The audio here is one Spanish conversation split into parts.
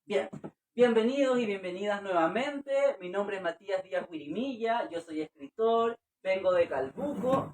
Bien, bienvenidos y bienvenidas nuevamente. Mi nombre es Matías Díaz Huirimilla, yo soy escritor, vengo de Calbuco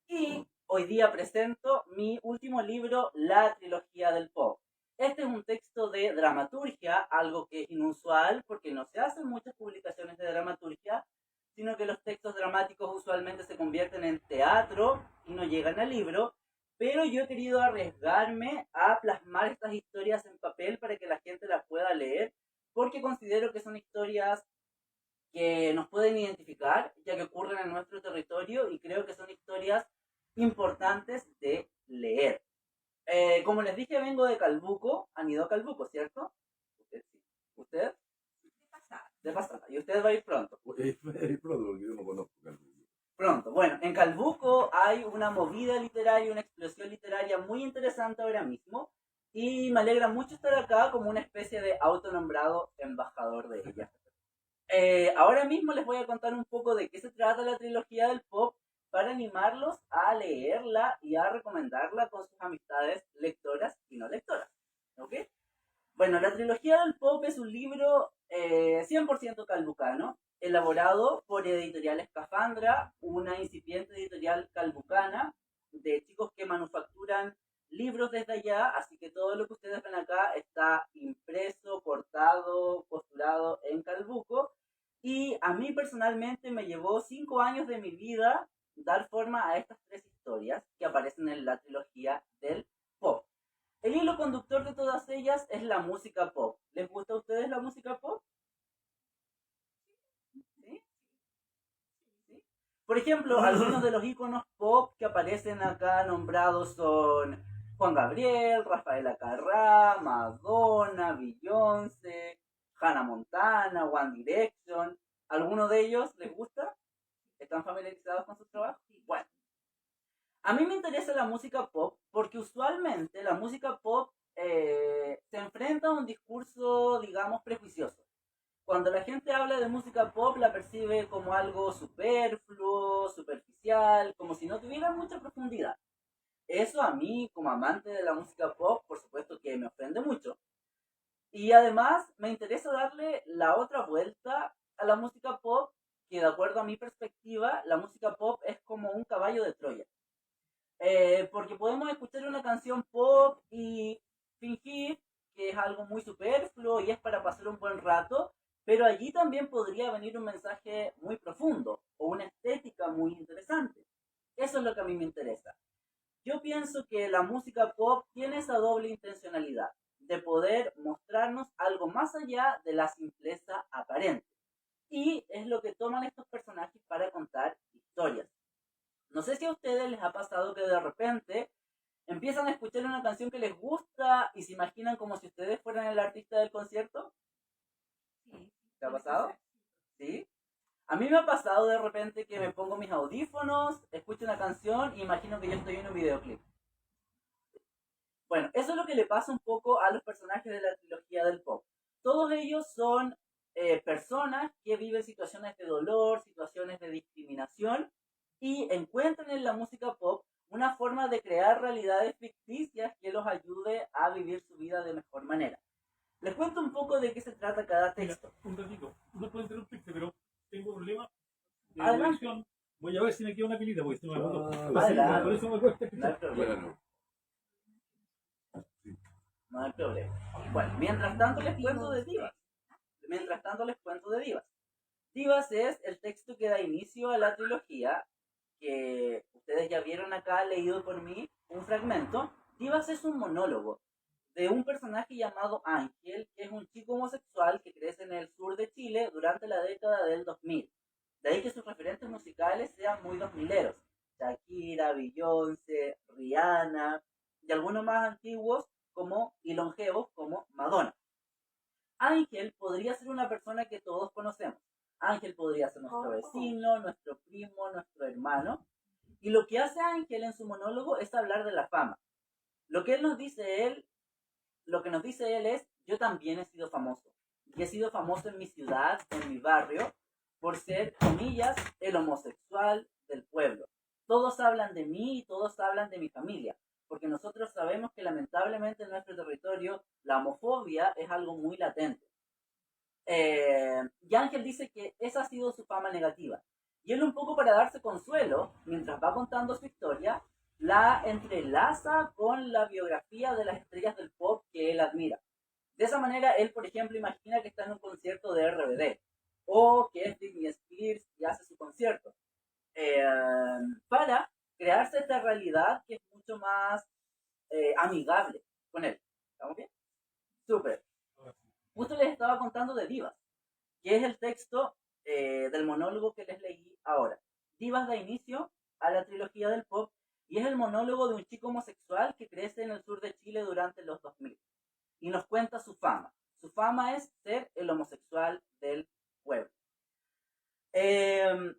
y hoy día presento mi último libro, La Trilogía del Pop. Este es un texto de dramaturgia, algo que es inusual porque no se hacen muchas publicaciones de dramaturgia, sino que los textos dramáticos usualmente se convierten en teatro y no llegan al libro. Pero yo he querido arriesgarme a plasmar estas historias en papel para que la gente las pueda leer, porque considero que son historias que nos pueden identificar, ya que ocurren en nuestro territorio, y creo que son historias importantes de leer. Como les dije, vengo de Calbuco. Han ido a Calbuco, ¿cierto? Usted sí. ¿Usted? De pasada. De pasada. Y usted va a ir pronto. Pronto, porque yo no conozco Calbuco. Pronto. Bueno, en Calbuco hay una movida literaria, una explosión literaria muy interesante ahora mismo. Y me alegra mucho estar acá como una especie de autonombrado embajador de ella. Ahora mismo les voy a contar un poco de qué se trata la trilogía del pop para animarlos a leerla y a recomendarla con sus amistades lectoras y no lectoras. ¿Ok? Bueno, la trilogía del pop es un libro 100% calbucano, elaborado por Editorial Escafandra, una incipiente editorial calbucana de chicos que manufacturan libros desde allá, así que todo lo que ustedes ven acá está impreso, cortado, costurado en Calbuco. Y a mí personalmente me llevó 5 años de mi vida dar forma a estas 3 historias que aparecen en la trilogía del pop. El hilo conductor de todas ellas es la música pop. ¿Les gusta a ustedes la música pop? ¿Sí? ¿Sí? Por ejemplo, algunos de los iconos pop que aparecen acá nombrados son Juan Gabriel, Rafaela Carrá, Madonna, Beyoncé, Hannah Montana, One Direction. ¿Alguno de ellos les gusta? ¿Están familiarizados con sus trabajos? Bueno, a mí me interesa la música pop porque usualmente la música pop se enfrenta a un discurso, digamos, prejuicioso. Cuando la gente habla de música pop la percibe como algo superfluo, superficial, como si no tuviera mucha profundidad. Eso a mí, como amante de la música pop, por supuesto que me ofende mucho. Y además me interesa darle la otra vuelta a la música pop, que de acuerdo a mi perspectiva, la música pop es como un caballo de Troya. Porque podemos escuchar una canción pop y fingir que es algo muy superfluo y es para pasar un buen rato, pero allí también podría venir un mensaje muy profundo o una estética muy interesante. Eso es lo que a mí me interesa. Yo pienso que la música pop tiene esa doble intencionalidad de poder mostrarnos algo más allá de la simpleza aparente. Y es lo que toman estos personajes para contar historias. No sé si a ustedes les ha pasado que de repente empiezan a escuchar una canción que les gusta y se imaginan como si ustedes fueran el artista del concierto. Sí. ¿Te ha pasado? ¿Sí? A mí me ha pasado de repente que me pongo mis audífonos, escucho una canción y imagino que yo estoy en un videoclip. Bueno, eso es lo que le pasa un poco a los personajes de la trilogía del pop. Todos ellos son personas que viven situaciones de dolor, situaciones de discriminación y encuentran en la música pop una forma de crear realidades ficticias que los ayude a vivir su vida de mejor manera. Les cuento un poco de qué se trata cada texto. Mira, un ratito, no puede interrumpirte, pero tengo un problema de Adelante. audición. Voy a ver si me queda una pilita, porque si no me puedo. Adelante. Por eso me cuesta No hay escuchar. problema. Bueno, No hay problema. Bueno, mientras tanto les cuento de Divas. Mientras tanto les cuento de Divas. Divas es el texto que da inicio a la trilogía, que ustedes ya vieron acá, leído por mí, un fragmento. Divas es un monólogo de un personaje llamado Ángel, que es un chico homosexual que crece en el sur de Chile durante la década del 2000. De ahí que sus referentes musicales sean muy 2000eros. Shakira, Beyoncé, Rihanna y algunos más antiguos como y longevos como Madonna. Ángel podría ser una persona que todos conocemos. Ángel podría ser nuestro vecino, nuestro primo, nuestro hermano. Y lo que hace Ángel en su monólogo es hablar de la fama. Lo que nos dice él es, yo también he sido famoso. Y he sido famoso en mi ciudad, en mi barrio, por ser, comillas, el homosexual del pueblo. Todos hablan de mí y todos hablan de mi familia. porque nosotros sabemos que lamentablemente en nuestro territorio la homofobia es algo muy latente. Y Ángel dice que esa ha sido su fama negativa. Y él, un poco para darse consuelo, mientras va contando su historia, la entrelaza con la biografía de las estrellas del pop que él admira. De esa manera, él, por ejemplo, imagina que está en un concierto de RBD, o que es Britney Spears y hace su concierto, eh, para crearse esta realidad que es mucho más amigable con él. ¿Estamos bien? Súper. Justo les estaba contando de Divas, que es el texto del monólogo que les leí ahora. Divas da inicio a la trilogía del pop y es el monólogo de un chico homosexual que crece en el sur de Chile durante los 2000 y nos cuenta su fama. Su fama es ser el homosexual del pueblo.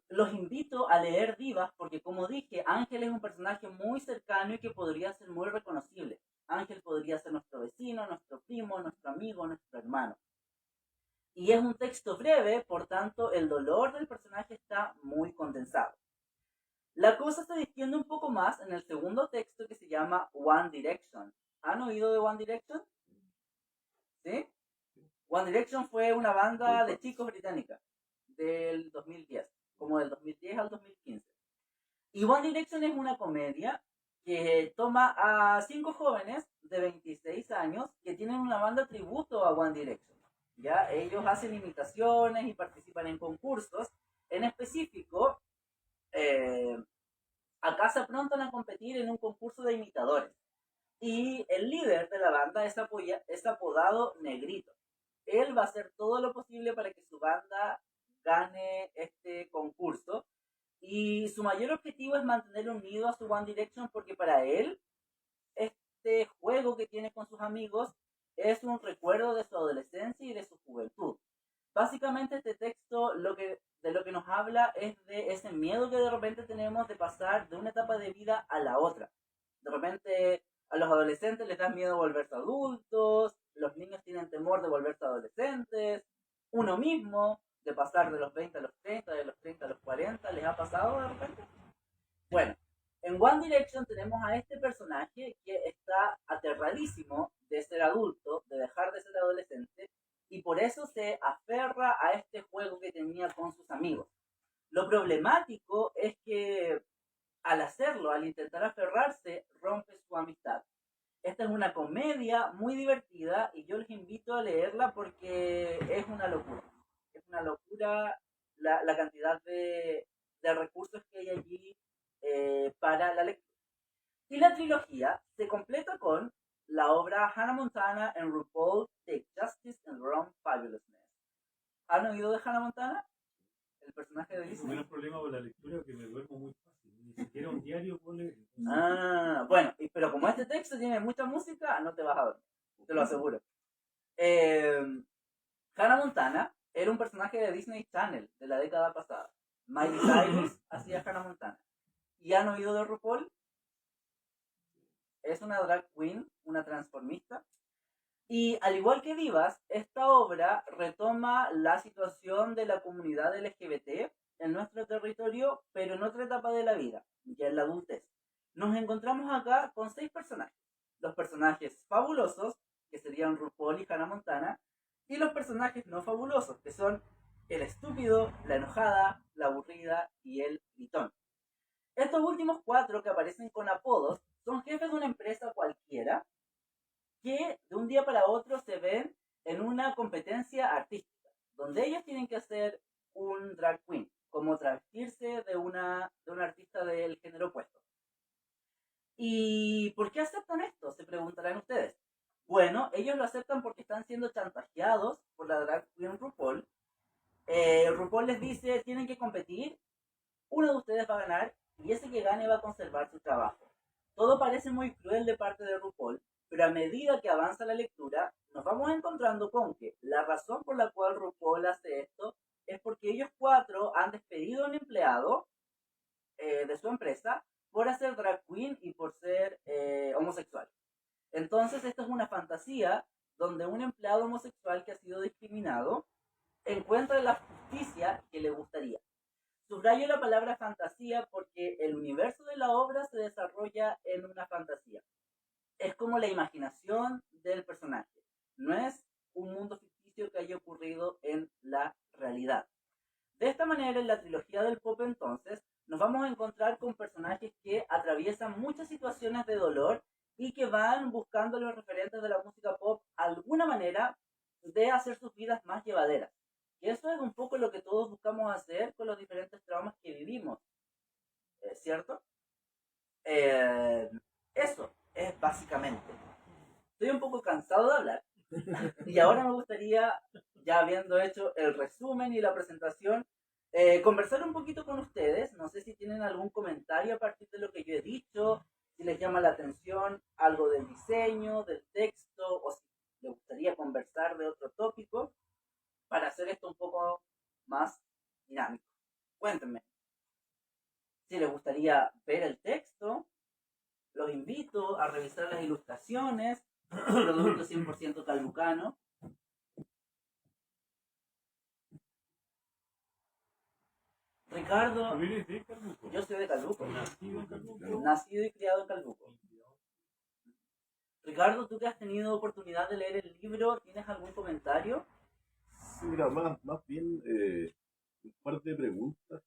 Los invito a leer Divas porque, como dije, Ángel es un personaje muy cercano y que podría ser muy reconocible. Ángel podría ser nuestro vecino, nuestro primo, nuestro amigo, nuestro hermano. Y es un texto breve, por tanto, el dolor del personaje está muy condensado. La cosa se distiende un poco más en el segundo texto que se llama One Direction. ¿Han oído de One Direction? ¿Sí? One Direction fue una banda de chicos británica del 2010, como del 2010 al 2015. Y One Direction es una comedia que toma a 5 jóvenes de 26 años que tienen una banda tributo a One Direction. ¿Ya? Ellos hacen imitaciones y participan en concursos. En específico, acá se aprontan a competir en un concurso de imitadores. Y el líder de la banda es apodado Negrito. Él va a hacer todo lo posible para que su banda gane este concurso. Y su mayor objetivo es mantener unido a su One Direction porque para él este juego que tiene con sus amigos es un recuerdo de su adolescencia y de su juventud. Básicamente este texto de lo que nos habla es de ese miedo que de repente tenemos de pasar de una etapa de vida a la otra. De repente a los adolescentes les da miedo volverse adultos, los niños tienen temor de volverse adolescentes, uno mismo de pasar de los 20 a los 30, de los 30 a los 40, ¿les ha pasado de repente? Bueno, en One Direction tenemos a este personaje que está aterradísimo de ser adulto, de dejar de ser adolescente, y por eso se aferra a este juego que tenía con sus amigos. Lo problemático es que al hacerlo, al intentar aferrarse, rompe su amistad. Esta es una comedia muy divertida y yo les invito a leerla porque es una locura. Es una locura la cantidad de recursos que hay allí para la lectura. Y la trilogía se completa con la obra Hannah Montana and RuPaul Take Justice and Run Fabulousness. ¿Han oído de Hannah Montana? El personaje de Tengo Disney. menos problema con la lectura que me duermo muy fácil. Ni siquiera un diario pone. Bueno, pero como este texto tiene mucha música, no te vas a dormir, te lo aseguro. Hannah Montana era un personaje de Disney Channel de la década pasada. Miley Cyrus hacía Hannah Montana. ¿Y han oído de RuPaul? Es una drag queen, una transformista. Y al igual que Divas, esta obra retoma la situación de la comunidad LGBT en nuestro territorio, pero en otra etapa de la vida, ya en la adultez. Nos encontramos acá con 6 personajes. Los personajes fabulosos, que serían RuPaul y Hannah Montana, y los personajes no fabulosos, que son el estúpido, la enojada, la aburrida y el gritón. Estos últimos 4 que aparecen con apodos son jefes de una empresa cualquiera que de un día para otro se ven en una competencia artística, donde ellos tienen que hacer un drag queen, como travestirse de una artista del género opuesto. ¿Y por qué aceptan esto? Se preguntarán ustedes. Bueno, ellos lo aceptan porque están siendo chantajeados por la drag queen RuPaul. RuPaul les dice, tienen que competir, uno de ustedes va a ganar y ese que gane va a conservar su trabajo. Todo parece muy cruel de parte de RuPaul, pero a medida que avanza la lectura, nos vamos encontrando con que la razón por la cual RuPaul hace esto es porque ellos 4 han despedido a un empleado de su empresa por hacer drag queen y por ser homosexual. Entonces, esto es una fantasía donde un empleado homosexual que ha sido discriminado encuentra la justicia que le gustaría. Subrayo la palabra fantasía porque el universo de la obra se desarrolla en una fantasía. es como la imaginación del personaje. No es un mundo ficticio que haya ocurrido en la realidad. De esta manera, en la trilogía del pop, entonces, nos vamos a encontrar con personajes que atraviesan muchas situaciones de dolor y que van buscando los referentes de la música pop alguna manera de hacer sus vidas más llevaderas. Y eso es un poco lo que todos buscamos hacer con los diferentes traumas que vivimos, ¿cierto? Eso es básicamente. Estoy un poco cansado de hablar y ahora me gustaría, ya habiendo hecho el resumen y la presentación, conversar un poquito con ustedes. No sé si tienen algún comentario a partir de lo que yo he dicho, si les llama la atención algo del diseño, del texto, o si les gustaría conversar de otro tópico para hacer esto un poco más dinámico. Cuéntenme. Si les gustaría ver el texto, los invito a revisar las ilustraciones, producto 100% calbucano. Ricardo, ¿Vienes de Calbuco? yo soy de Calbuco, Nacido en Calbuco. nacido y criado en Calbuco. Ricardo, tú que has tenido oportunidad de leer el libro, ¿tienes algún comentario? Sí, mira, más bien un par de preguntas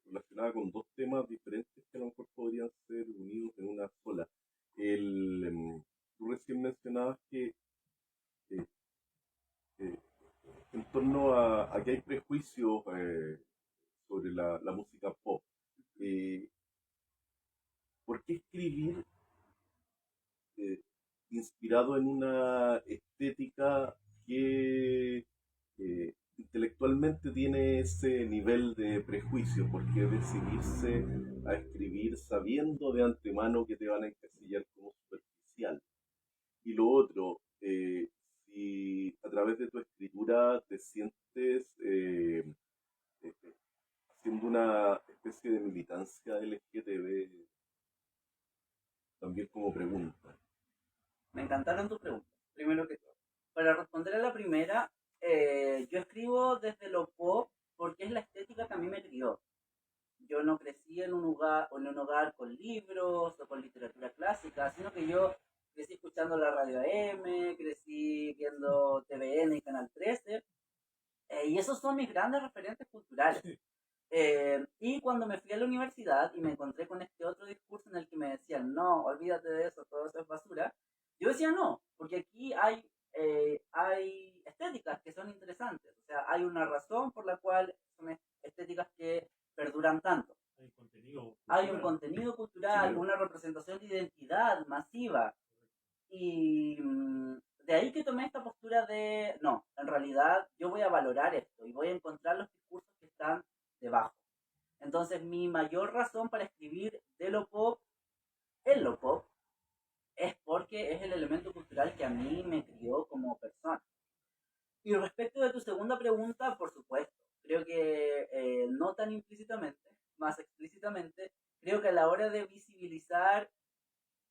relacionadas con dos temas diferentes que a lo mejor podrían ser unidos en una sola. Tú recién mencionabas que eh, eh, en torno a que hay prejuicios sobre la música pop. Eh, ¿Por qué escribir eh, inspirado en una estética que intelectualmente tiene ese nivel de prejuicio? ¿Por qué decidirse a escribir sabiendo de antemano que te van a encasillar como superficial? Y lo otro, si a través de tu escritura te sientes eh, haciendo una especie de militancia LGTB, también como pregunta. Me encantaron tus preguntas, primero que todo. Para responder a la primera, yo escribo desde lo pop porque es la estética que a mí me crió. Yo no crecí en un hogar con libros o con literatura clásica, sino que yo crecí escuchando la radio AM, crecí viendo TVN y Canal 13, y esos son mis grandes referentes culturales. Y cuando me fui a la universidad y me encontré con este otro discurso en el que me decían, no, olvídate de eso, todo eso es basura, yo decía no, porque aquí hay estéticas que son interesantes, o sea, hay una razón por la cual son estéticas que perduran tanto. Hay contenido. Hay un contenido cultural, Sí. una representación de identidad masiva. Y de ahí que tomé esta postura de, no, en realidad yo voy a valorar esto y voy a encontrar los discursos que están debajo. Entonces mi mayor razón para escribir de lo pop, en lo pop, es porque es el elemento cultural que a mí me crió como persona. Y respecto de tu segunda pregunta, por supuesto, creo que no tan implícitamente, más explícitamente, creo que a la hora de visibilizar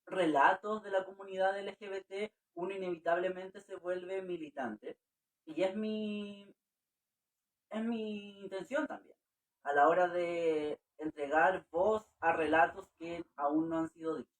relatos de la comunidad LGBT, uno inevitablemente se vuelve militante. Y es mi intención también, a la hora de entregar voz a relatos que aún no han sido dichos.